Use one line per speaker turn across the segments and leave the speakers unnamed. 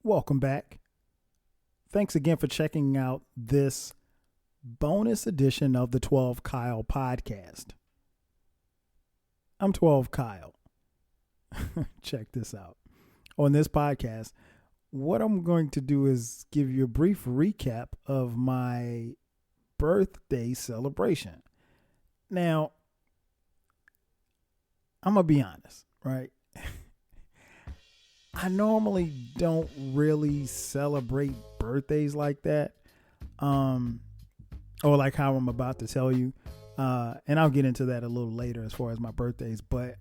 Welcome back. Thanks again for checking out this bonus edition of the 12 Kyle podcast. I'm 12 Kyle. Check this out. On this podcast, what I'm going to do is give you a brief recap of my birthday celebration. Now, I'm going to be honest, right? I normally don't really celebrate birthdays like that. Or like how I'm about to tell you. And I'll get into that a little later as far as my birthdays. But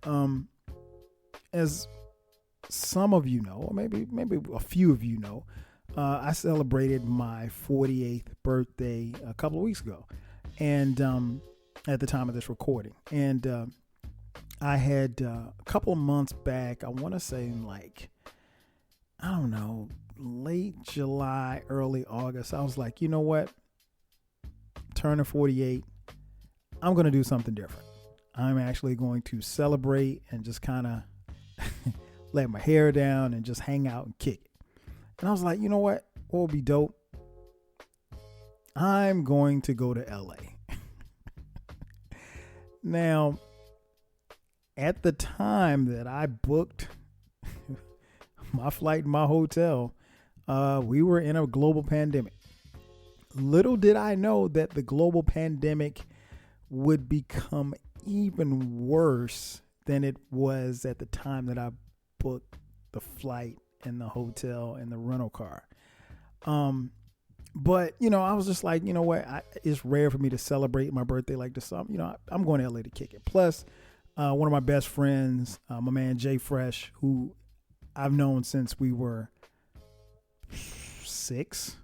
as some of you know, or maybe a few of you know, I celebrated my 48th birthday a couple of weeks ago. And at the time of this recording. And I had a couple of months back, I want to say in I don't know, late July, early August, I was like, you know what? Turning 48, I'm going to do something different. I'm actually going to celebrate and just kind of let my hair down and just hang out and kick it. And I was like, you know what would be dope? I'm going to go to LA. Now, at the time that I booked my flight and my hotel, we were in a global pandemic. Little did I know that the global pandemic would become even worse than it was at the time that I booked the flight and the hotel and the rental car. But, I was just like, you know what? It's rare for me to celebrate my birthday like this. So, I'm going to LA to kick it. Plus, one of my best friends, my man Jay Fresh, who I've known since we were 6,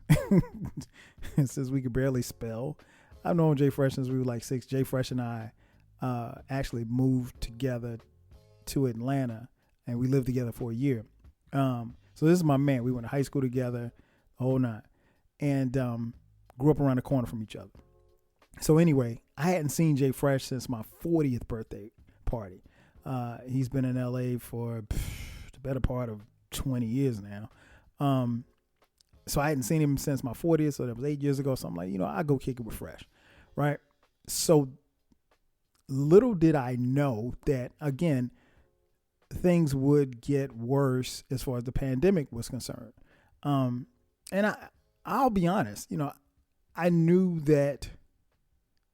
since we could barely spell. I've known Jay Fresh since we were like 6. Jay Fresh and I actually moved together to Atlanta, and we lived together for a year. So this is my man. We went to high school together, the whole nine, and grew up around the corner from each other. So anyway, I hadn't seen Jay Fresh since my 40th birthday party. He's been in LA for the better part of 20 years now. So I hadn't seen him since my 40th. So that was 8 years ago. So I'm like, I go kick it with Fresh. Right. So little did I know that, again, things would get worse as far as the pandemic was concerned. And I'll be honest, I knew that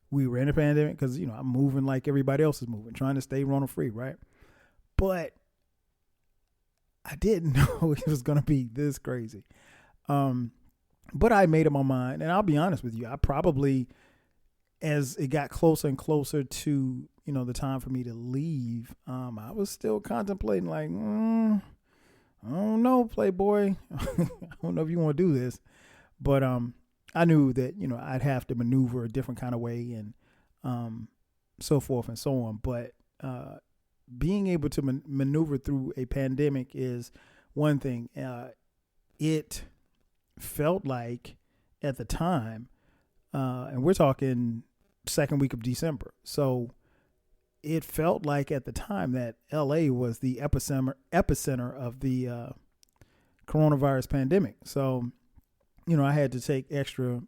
we were in a pandemic because, I'm moving like everybody else is moving, trying to stay Rona free, right? But I didn't know it was going to be this crazy. But I made up my mind, and I'll be honest with you, I probably, as it got closer and closer to, the time for me to leave, I was still contemplating like, I don't know, Playboy. I don't know if you want to do this, but, I knew that, I'd have to maneuver a different kind of way and so forth and so on. But being able to maneuver through a pandemic is one thing. It felt like at the time, and we're talking second week of December. So it felt like at the time that LA was the epicenter of the coronavirus pandemic. So I had to take extra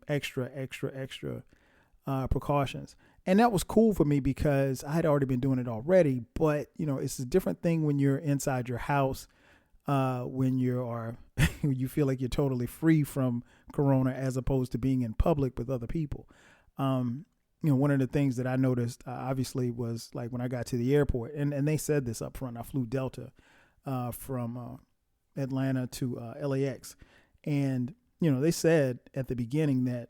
precautions. And that was cool for me because I had already been doing it already. But, it's a different thing when you're inside your house, when you feel like you're totally free from corona as opposed to being in public with other people. One of the things that I noticed, obviously, was like when I got to the airport, and they said this up front. I flew Delta from Atlanta to LAX. And they said at the beginning that,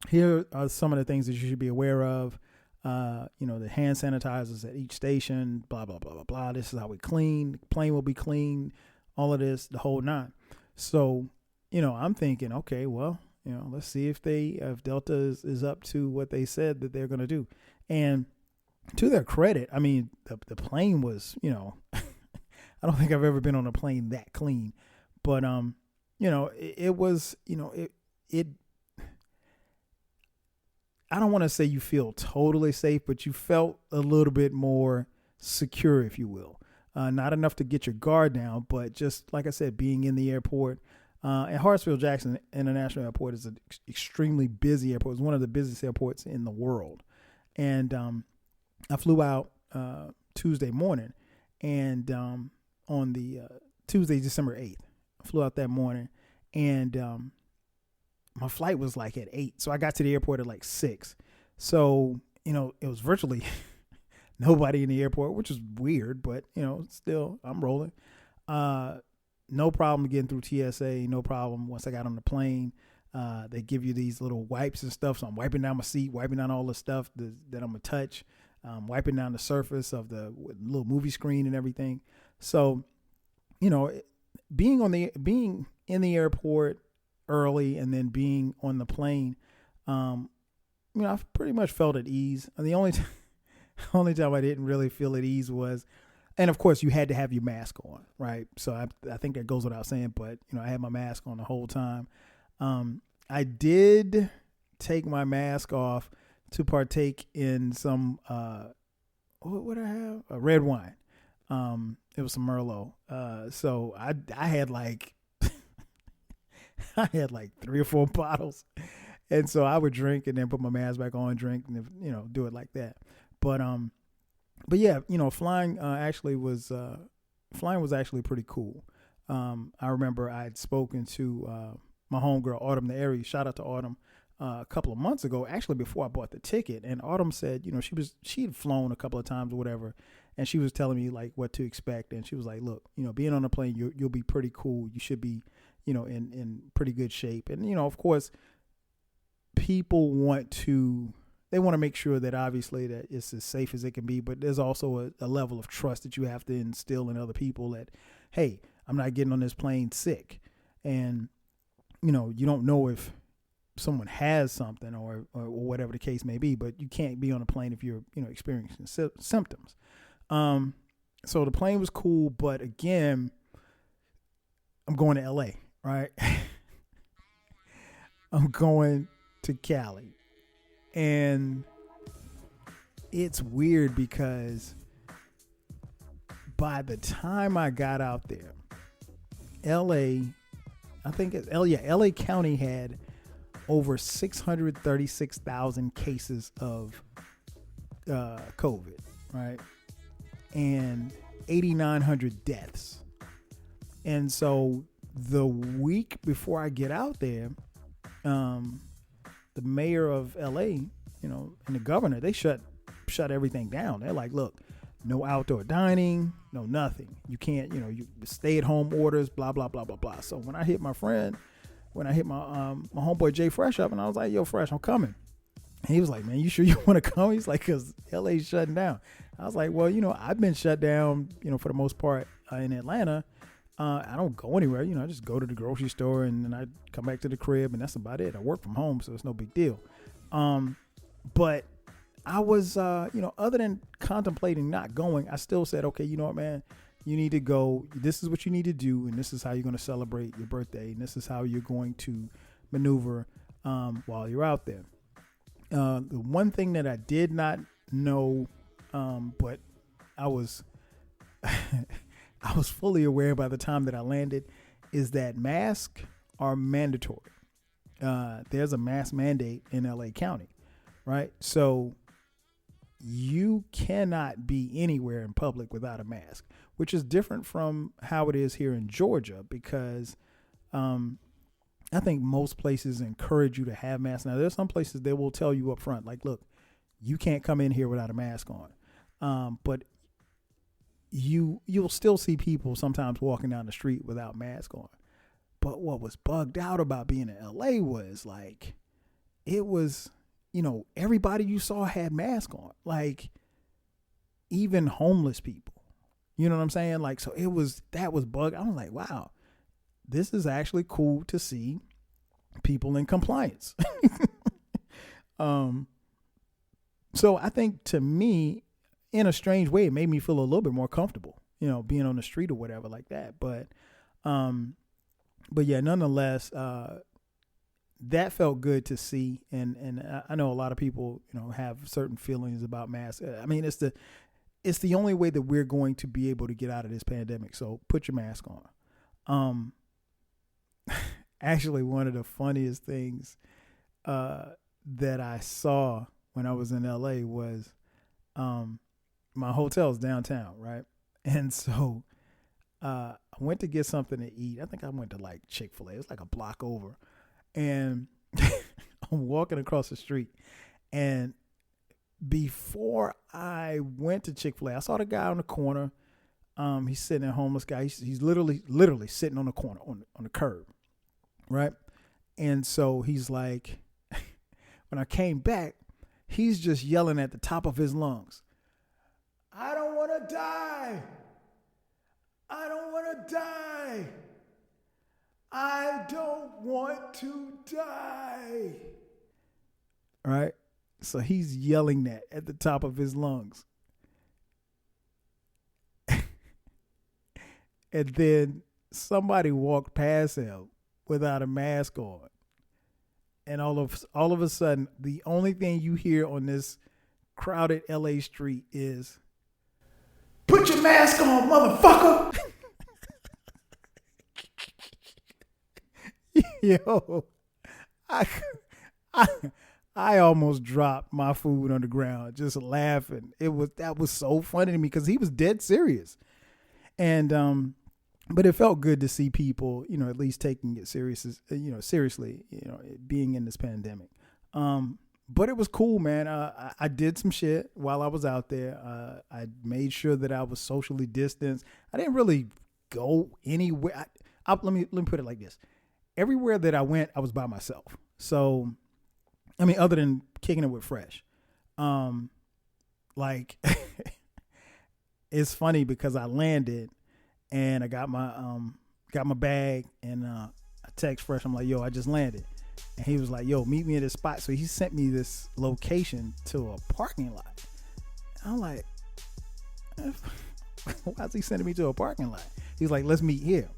here are some of the things that you should be aware of. The hand sanitizers at each station, blah, blah, blah, blah, blah. This is how we clean. The plane will be clean. All of this, the whole nine. So, I'm thinking, okay, well, let's see if Delta is up to what they said that they're going to do. And to their credit, I mean, the plane was, I don't think I've ever been on a plane that clean, but, it was, it I don't want to say you feel totally safe, but you felt a little bit more secure, if you will. Not enough to get your guard down, but just like I said, being in the airport. And Hartsfield-Jackson International Airport is an extremely busy airport. It's one of the busiest airports in the world. And I flew out Tuesday morning, and on the Tuesday, December 8th, I flew out that morning, and my flight was like at 8. So I got to the airport at like 6. So, it was virtually nobody in the airport, which is weird, but, still, I'm rolling. No problem getting through TSA, no problem. Once I got on the plane, they give you these little wipes and stuff. So I'm wiping down my seat, wiping down all the stuff that I'm going to touch, wiping down the surface of the little movie screen and everything. So, being in the airport early and then being on the plane, I've pretty much felt at ease. And the only only time I didn't really feel at ease was, and of course you had to have your mask on, right? So I think that goes without saying, but I had my mask on the whole time. I did take my mask off to partake in some, what would I have? A red wine. It was some Merlot. So I had like, I had like 3 or 4 bottles. And so I would drink and then put my mask back on, drink, and do it like that. But yeah, flying was actually pretty cool. I remember I had spoken to my homegirl Autumn the Aries. Shout out to Autumn. A couple of months ago, actually before I bought the ticket, and Autumn said, she had flown a couple of times or whatever, and she was telling me like what to expect, and she was like, look, being on a plane, you'll be pretty cool. You should be, in pretty good shape, and of course, people want to make sure that obviously that it's as safe as it can be, but there's also a level of trust that you have to instill in other people that, hey, I'm not getting on this plane sick, and you don't know if someone has something or whatever the case may be, but you can't be on a plane if you're experiencing symptoms. So the plane was cool, but again, I'm going to LA, right? I'm going to Cali, and it's weird because by the time I got out there, LA County had over 636,000 cases of COVID, right? And 8,900 deaths. And so the week before I get out there, the mayor of LA, and the governor, they shut everything down. They're like, look, no outdoor dining, no nothing. You can't, you stay at home orders, blah, blah, blah, blah, blah. So when I hit my homeboy Jay Fresh up, and I was like, yo, Fresh, I'm coming. And he was like, man, you sure you want to come? He's like, because LA's shutting down. I was like, well, I've been shut down, for the most part in Atlanta. I don't go anywhere. I just go to the grocery store and then I come back to the crib, and that's about it. I work from home, so it's no big deal. But I was, other than contemplating not going, I still said, okay, you know what, man, you need to go. This is what you need to do, and this is how you're going to celebrate your birthday, and this is how you're going to maneuver while you're out there. The one thing that I did not know, but I was I was fully aware by the time that I landed, is that masks are mandatory. There's a mask mandate in LA County, right? So you cannot be anywhere in public without a mask, which is different from how it is here in Georgia, because I think most places encourage you to have masks. Now, there's some places they will tell you up front, like, look, you can't come in here without a mask on. But you'll still see people sometimes walking down the street without mask on. But what was bugged out about being in LA was like, it was, everybody you saw had mask on, like even homeless people, you know what I'm saying? Like, so that was bugged. I was like, wow, this is actually cool to see people in compliance. So I think, to me, in a strange way, it made me feel a little bit more comfortable, being on the street or whatever like that. But yeah, nonetheless, that felt good to see. And I know a lot of people, have certain feelings about masks. I mean, it's the only way that we're going to be able to get out of this pandemic. So put your mask on. Actually, one of the funniest things that I saw when I was in LA was my hotel's downtown, right? And so I went to get something to eat. I think I went to like Chick-fil-A. It was like a block over. And I'm walking across the street. And before I went to Chick-fil-A, I saw the guy on the corner. He's sitting there, homeless guy. He's literally sitting on the corner, on the curb, right? And so he's like, when I came back, he's just yelling at the top of his lungs, I don't want to die. I don't want to die. I don't want to die. All right? So he's yelling that at the top of his lungs. And then somebody walked past him without a mask on. And all of a sudden, the only thing you hear on this crowded LA street is, put your mask on, motherfucker. Yo, I almost dropped my food on the ground just laughing. That was so funny to me because he was dead serious. And but it felt good to see people, at least taking it seriously, being in this pandemic. But it was cool, man. I did some shit while I was out there. I made sure that I was socially distanced. I didn't really go anywhere. Let me put it like this. Everywhere that I went, I was by myself. So, I mean, other than kicking it with Fresh, it's funny because I landed and I got my bag and I text Fresh. I'm like, yo, I just landed. And he was like, yo, meet me at this spot. So he sent me this location to a parking lot. I'm like, why is he sending me to a parking lot? He's like, let's meet here.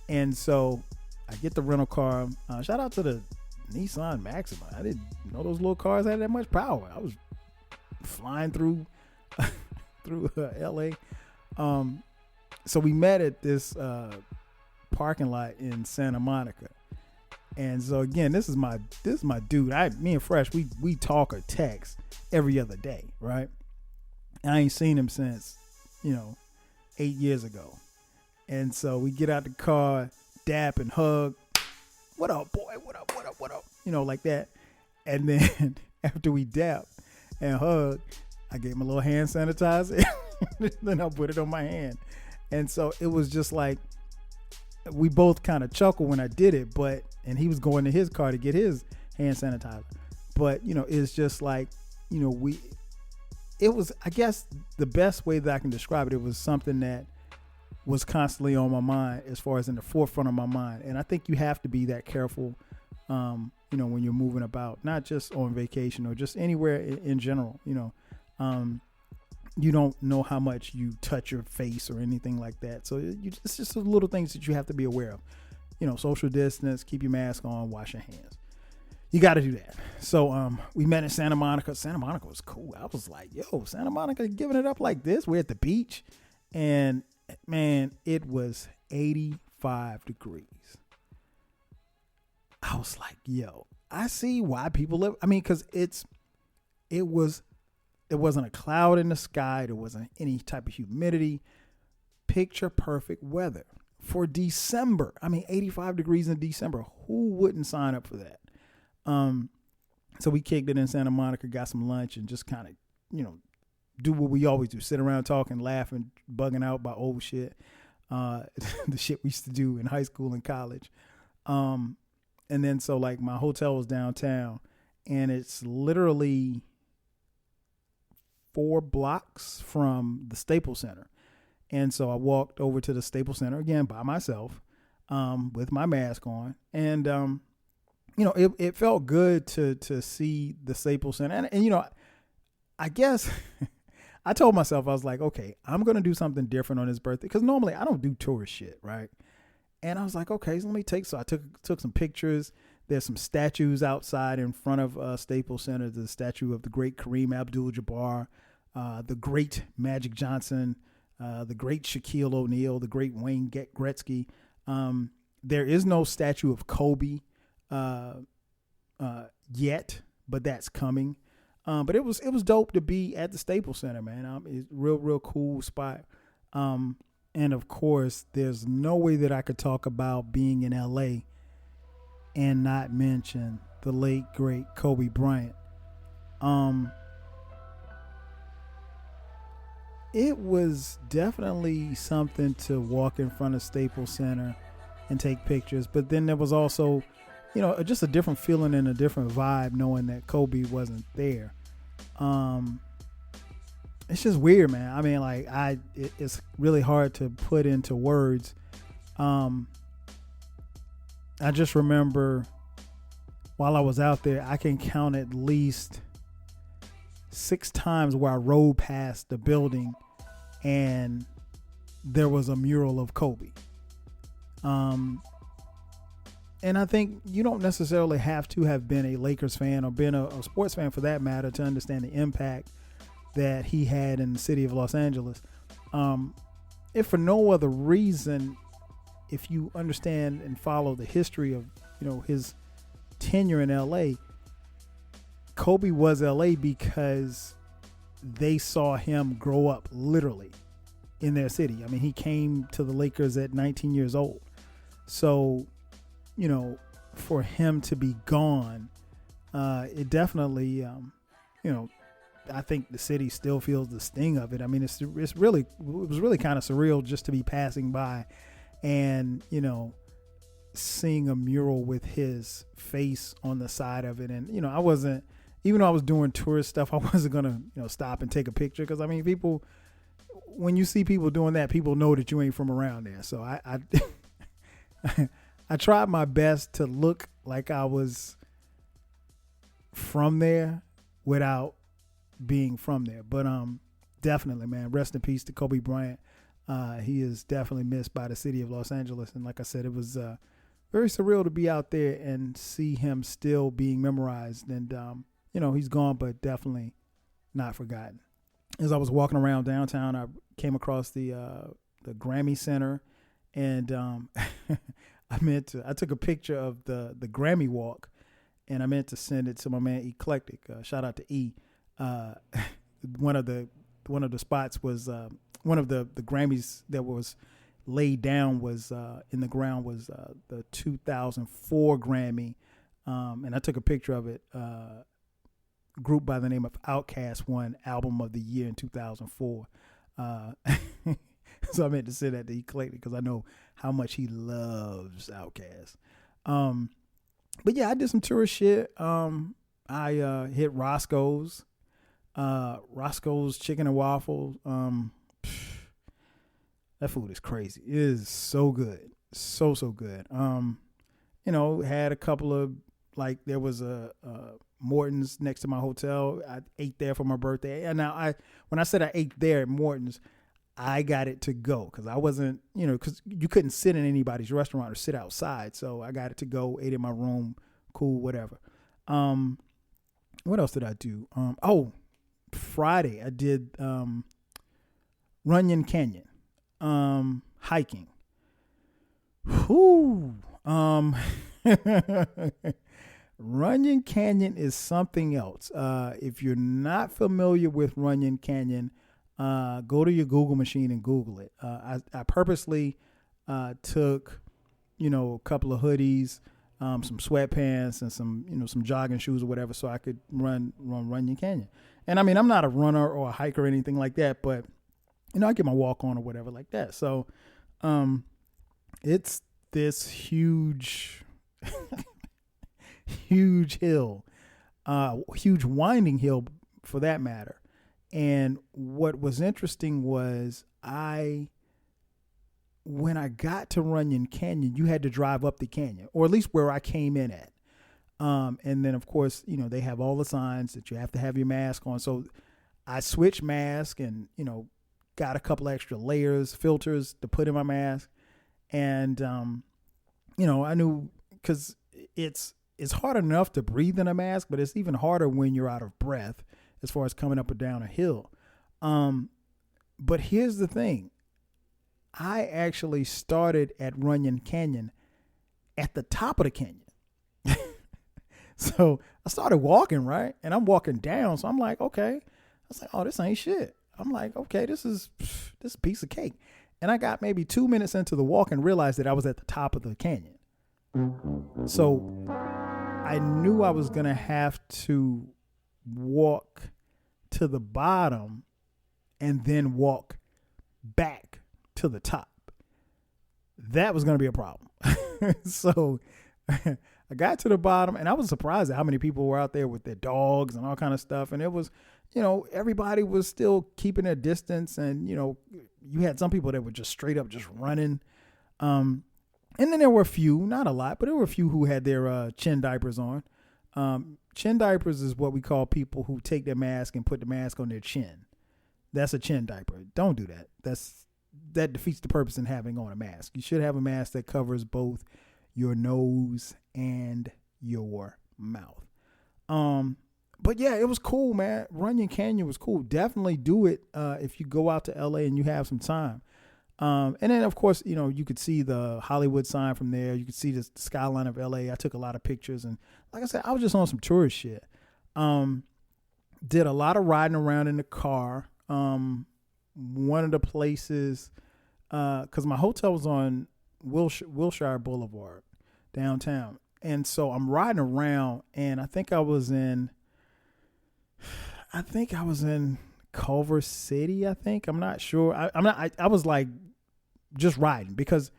And so I get the rental car. Shout out to the Nissan Maxima. I didn't know those little cars had that much power. I was flying through LA. So we met at this parking lot in Santa Monica. And so again, this is my dude. Me and Fresh, we talk or text every other day, right? And I ain't seen him since, 8 years ago. And so we get out the car, dap and hug. What up, boy? What up? What up? What up? Like that. And then after we dap and hug, I gave him a little hand sanitizer. Then I put it on my hand. And so it was just like, we both kind of chuckled when I did it, and he was going to his car to get his hand sanitizer. But, it's just like, it was, I guess the best way that I can describe it was something that was constantly on my mind as far as in the forefront of my mind. And I think you have to be that careful, when you're moving about, not just on vacation or just anywhere in general, you don't know how much you touch your face or anything like that. So it's just the little things that you have to be aware of. Social distance, keep your mask on, wash your hands. You got to do that. So we met in Santa Monica. Santa Monica was cool. I was like, yo, Santa Monica giving it up like this. We're at the beach. And, man, it was 85 degrees. I was like, yo, I see why people live. I mean, because there wasn't a cloud in the sky. There wasn't any type of humidity. Picture perfect weather for December. I mean, 85 degrees in December. Who wouldn't sign up for that? So we kicked it in Santa Monica, got some lunch, and just kind of, do what we always do. Sit around talking, laughing, bugging out about old shit. The shit we used to do in high school and college. And then so like my hotel was downtown, and it's literally 4 blocks from the Staples Center. And so I walked over to the Staples Center again by myself, with my mask on. And, it felt good to see the Staples Center. And I guess I told myself, I was like, okay, I'm going to do something different on his birthday. Cause normally I don't do tourist shit. Right. And I was like, okay, so I took some pictures. There's some statues outside in front of Staples Center. The statue of the great Kareem Abdul-Jabbar. the great Magic Johnson, the great Shaquille O'Neal, the great Wayne Gretzky. There is no statue of Kobe yet, but that's coming. But it was dope to be at the Staples Center, man. It's real cool spot. And of course, there's no way that I could talk about being in LA and not mention the late great Kobe Bryant. It was definitely something to walk in front of Staples Center and take pictures, but then there was also, just a different feeling and a different vibe knowing that Kobe wasn't there. It's just weird, man. I mean, like it's really hard to put into words. I just remember while I was out there, I can count at least 6 times where I rode past the building and there was a mural of Kobe. And I think you don't necessarily have to have been a Lakers fan or been a sports fan for that matter to understand the impact that he had in the city of Los Angeles. If for no other reason, if you understand and follow the history of, his tenure in LA, Kobe was LA because they saw him grow up literally in their city. I mean, he came to the Lakers at 19 years old. So, for him to be gone, it definitely, I think the city still feels the sting of it. I mean, it was really kind of surreal just to be passing by and, seeing a mural with his face on the side of it. And, I wasn't, even though I was doing tourist stuff, I wasn't going to, stop and take a picture. Cause I mean, people, when you see people doing that, people know that you ain't from around there. So I I tried my best to look like I was from there without being from there. But definitely, man, rest in peace to Kobe Bryant. He is definitely missed by the city of Los Angeles. And like I said, it was very surreal to be out there and see him still being memorized. And, he's gone, but definitely not forgotten. As I was walking around downtown, I came across the Grammy Center, and I took a picture of the Grammy walk, and I meant to send it to my man Eclectic. Shout out to E. One of the spots was one of the Grammys that was laid down was in the ground was the 2004 Grammy, and I took a picture of it. Group by the name of Outkast won Album of the Year in 2004. So I meant to say that to Eclectic because I know how much he loves Outkast. But yeah, I did some tourist shit. I hit Roscoe's chicken and waffles. That food is crazy. It is so good. So good. Had a couple of, like, there was a Morton's next to my hotel. I ate there for my birthday. And now when I said I ate there at Morton's, I got it to go because I wasn't, because you couldn't sit in anybody's restaurant or sit outside. So I got it to go, ate in my room, cool, whatever. What else did I do? Friday I did Runyon Canyon, hiking. Runyon Canyon is something else. If you're not familiar with Runyon Canyon, go to your Google machine and Google it. I purposely took, a couple of hoodies, some sweatpants, and some jogging shoes or whatever, so I could run Runyon Canyon. And I mean, I'm not a runner or a hiker or anything like that, but I get my walk on or whatever like that. So, it's this huge, huge hill, huge winding hill for that matter. And what was interesting was when I got to Runyon Canyon, you had to drive up the canyon, or at least where I came in at. And then, of course, they have all the signs that you have to have your mask on. So I switched mask and, got a couple extra layers, filters to put in my mask. And, I knew because it's hard enough to breathe in a mask, but it's even harder when you're out of breath as far as coming up or down a hill. But here's the thing. I actually started at Runyon Canyon at the top of the canyon. So I started walking, right? And I'm walking down. So I'm like, okay. I was like, oh, this ain't shit. I'm like, okay, this is a piece of cake. And I got maybe 2 minutes into the walk and realized that I was at the top of the canyon. So I knew I was going to have to walk to the bottom and then walk back to the top. That was going to be a problem. So I got to the bottom and I was surprised at how many people were out there with their dogs and all kind of stuff. And it was, everybody was still keeping their distance. And, you had some people that were just straight up just running. And then there were a few, not a lot, but there were a few who had their chin diapers on. Chin diapers is what we call people who take their mask and put the mask on their chin. That's a chin diaper. Don't do that. That defeats the purpose in having on a mask. You should have a mask that covers both your nose and your mouth. But yeah, it was cool, man. Runyon Canyon was cool. Definitely do it if you go out to LA and you have some time. And then of course, you could see the Hollywood sign from there. You could see the skyline of LA. I took a lot of pictures, and like I said, I was just on some tourist shit. Did a lot of riding around in the car. One of the places, cause my hotel was on Wilshire Boulevard downtown. And so I'm riding around, and I think I was in Culver City. I'm not sure. I was like just riding, because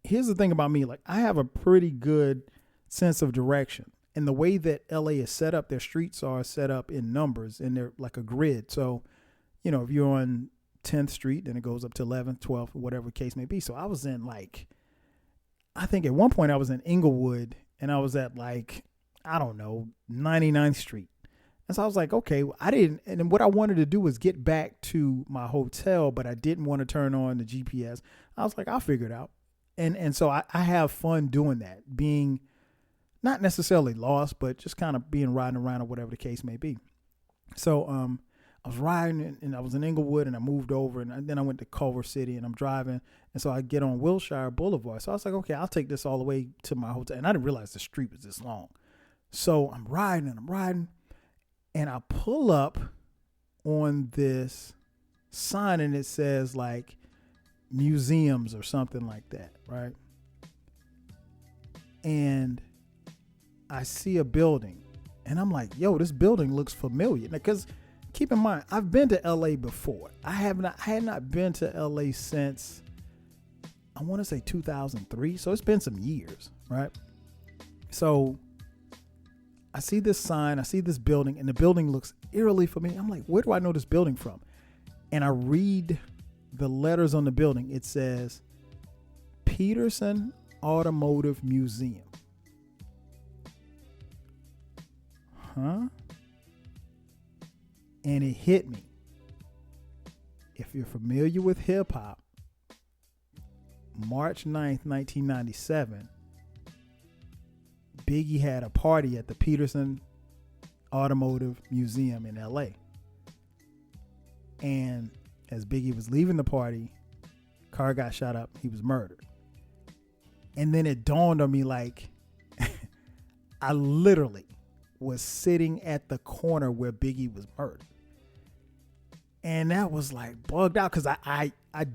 here's the thing about me. Like, I have a pretty good sense of direction, and the way that LA is set up, their streets are set up in numbers, and they're like a grid. So, if you're on 10th Street, then it goes up to 11th, 12th, whatever the case may be. So I was in I think at one point I was in Inglewood, and I was at 99th Street. And so I was like, okay, and what I wanted to do was get back to my hotel, but I didn't want to turn on the GPS. I was like, I'll figure it out. And so I have fun doing that, being not necessarily lost, but just kind of riding around or whatever the case may be. So, I was riding, and I was in Inglewood, and I moved over, and then I went to Culver City, and I'm driving. And so I get on Wilshire Boulevard. So I was like, okay, I'll take this all the way to my hotel. And I didn't realize the street was this long. So I'm riding, and I pull up on this sign, and it says museums or something like that, right? And I see a building, and I'm like, yo, this building looks familiar. Because keep in mind, I've been to LA before. I had not been to LA since, I want to say 2003. So it's been some years, right? So I see this sign, I see this building, and the building looks eerily familiar. I'm like, where do I know this building from? And I read the letters on the building. It says Peterson Automotive Museum. Huh? And it hit me. If you're familiar with hip hop, March 9th, 1997, Biggie had a party at the Peterson Automotive Museum in LA. And as Biggie was leaving the party, car got shot up. He was murdered. And then it dawned on me, I literally was sitting at the corner where Biggie was murdered. And that was bugged out, because I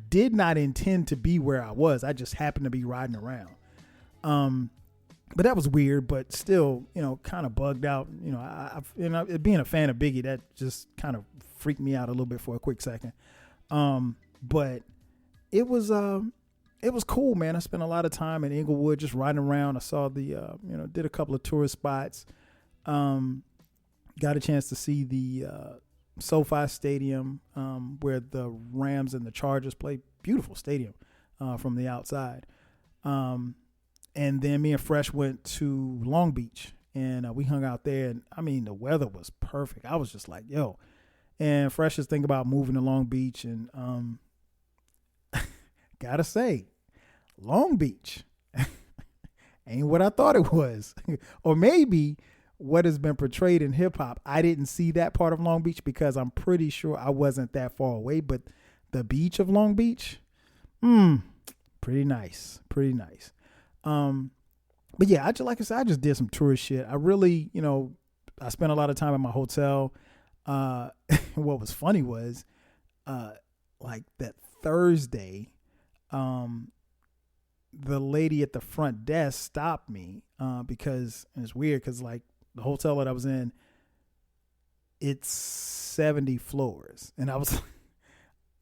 did not intend to be where I was. I just happened to be riding around. But that was weird, but still, kind of bugged out. Being a fan of Biggie, that just kind of freaked me out a little bit for a quick second. But it was cool, man. I spent a lot of time in Inglewood just riding around. I saw did a couple of tourist spots. Got a chance to see the SoFi Stadium, where the Rams and the Chargers play. Beautiful stadium from the outside. And then me and Fresh went to Long Beach, and we hung out there. And I mean, the weather was perfect. I was just like, yo. And Fresh is thinking about moving to Long Beach, and gotta say, Long Beach ain't what I thought it was. Or maybe what has been portrayed in hip hop. I didn't see that part of Long Beach because I'm pretty sure I wasn't that far away. But the beach of Long Beach, pretty nice, pretty nice. But yeah, like I said, I just did some tourist shit. I really, I spent a lot of time at my hotel. What was funny was, like that Thursday, the lady at the front desk stopped me because it's weird because like the hotel that I was in, it's 70 floors, and I was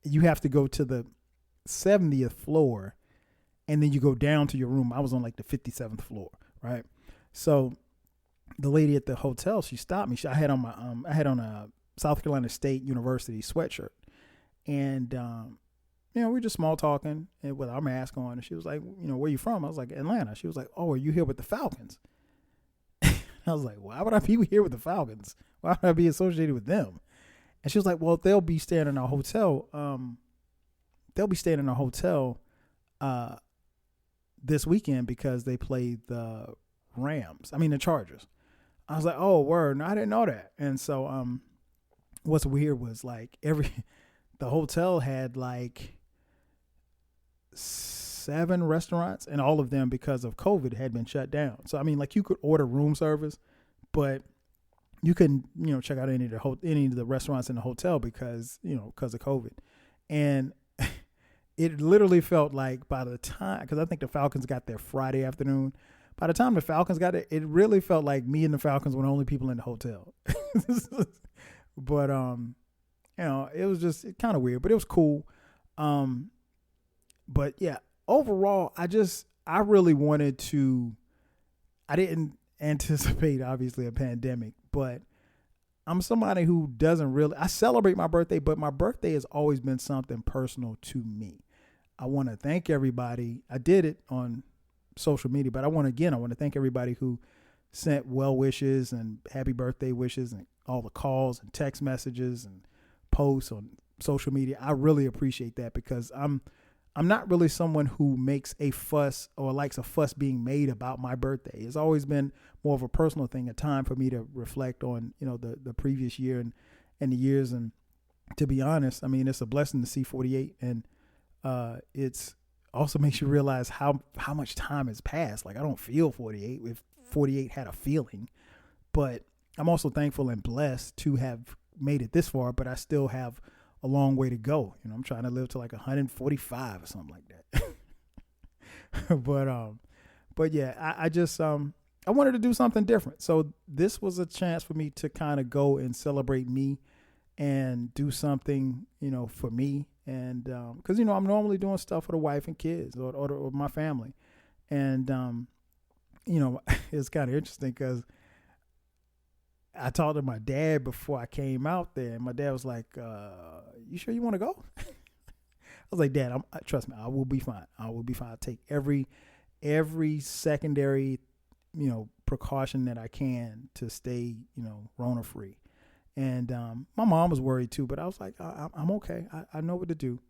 you have to go to the 70th floor, and then you go down to your room. I was on like the 57th floor, right? So the lady at the hotel, she stopped me. I had on a South Carolina State University sweatshirt, and we were just small talking and with our mask on. And she was like, where you from? I was like, Atlanta. She was like, oh, are you here with the Falcons? I was like, why would I be here with the Falcons? Why would I be associated with them? And she was like, well, they'll be staying in our hotel. This weekend because they play the Chargers. I was like, oh, word. No, I didn't know that. And so what's weird was like the hotel had like 7 restaurants, and all of them because of COVID had been shut down. So like you could order room service, but you couldn't check out any of the restaurants in the hotel because of COVID. And it literally felt like by the time, because I think the Falcons got there Friday afternoon. By the time the Falcons got there, it really felt like me and the Falcons were the only people in the hotel. But it was just kind of weird, but it was cool. But yeah, overall, I really wanted to. I didn't anticipate obviously a pandemic, but I'm somebody who doesn't really. I celebrate my birthday, but my birthday has always been something personal to me. I want to thank everybody. I did it on social media, but I want to thank everybody who sent well wishes and happy birthday wishes and all the calls and text messages and posts on social media. I really appreciate that because I'm not really someone who makes a fuss or likes a fuss being made about my birthday. It's always been more of a personal thing, a time for me to reflect on, the previous year and the years. And to be honest, it's a blessing to see 48, and it's also makes you realize how much time has passed. Like I don't feel 48 if 48 had a feeling, but I'm also thankful and blessed to have made it this far, but I still have a long way to go. I'm trying to live to like 145 or something like that. But yeah, I just, I wanted to do something different. So this was a chance for me to kind of go and celebrate me and do something, for me. And, cause I'm normally doing stuff for the wife and kids or my family. And, it's kind of interesting cause I talked to my dad before I came out there, and my dad was like, you sure you want to go? I was like, Dad, trust me, I will be fine. I will be fine. I'll take every secondary, precaution that I can to stay, Rona free. And my mom was worried too, but I was like, I'm okay. I know what to do.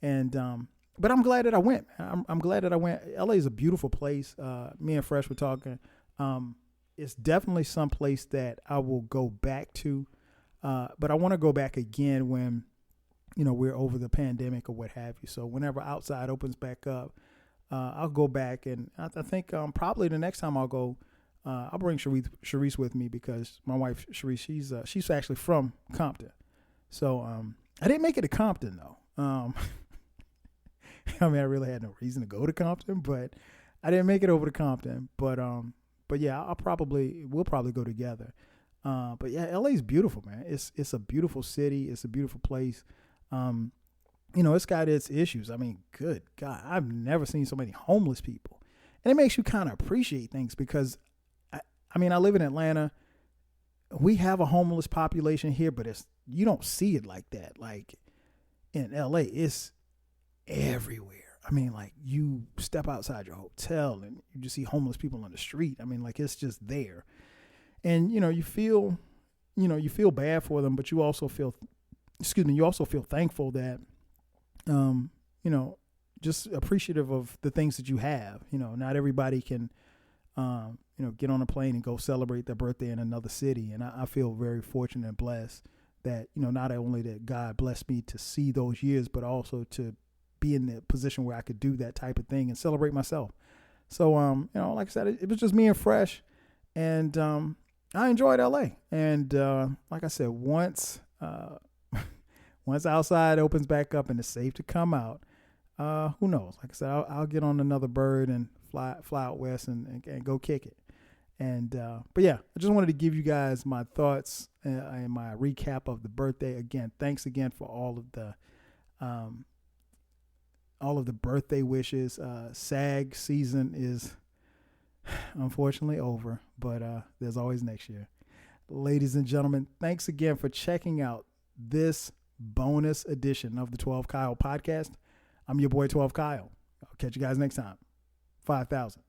And but I'm glad that I went. I'm glad that I went. LA is a beautiful place. Me and Fresh were talking. It's definitely some place that I will go back to. But I want to go back again when, we're over the pandemic or what have you. So whenever outside opens back up, I'll go back. And I think probably the next time I'll go, I'll bring Sharice with me because my wife, Sharice, she's actually from Compton. So I didn't make it to Compton, though. I really had no reason to go to Compton, but I didn't make it over to Compton. But yeah, we'll probably go together. But yeah, LA is beautiful, man. It's a beautiful city. It's a beautiful place. It's got its issues. Good God, I've never seen so many homeless people, and it makes you kind of appreciate things because, I live in Atlanta. We have a homeless population here, but you don't see it like that. Like in LA, it's everywhere. You step outside your hotel and you just see homeless people on the street. It's just there. And, you feel bad for them, but you also feel thankful that, just appreciative of the things that you have. Not everybody can get on a plane and go celebrate their birthday in another city. And I feel very fortunate and blessed that, not only that God blessed me to see those years, but also to be in the position where I could do that type of thing and celebrate myself. So, like I said, it was just me and Fresh, and I enjoyed LA. And like I said, once outside opens back up and it's safe to come out, who knows? Like I said, I'll get on another bird and fly out west and go kick it. And but yeah, I just wanted to give you guys my thoughts and my recap of the birthday. Again, thanks again for all of the birthday wishes. SAG season is unfortunately over, but there's always next year. Ladies and gentlemen, thanks again for checking out this bonus edition of the 12 Kyle podcast. I'm your boy 12 Kyle. I'll catch you guys next time. 5,000.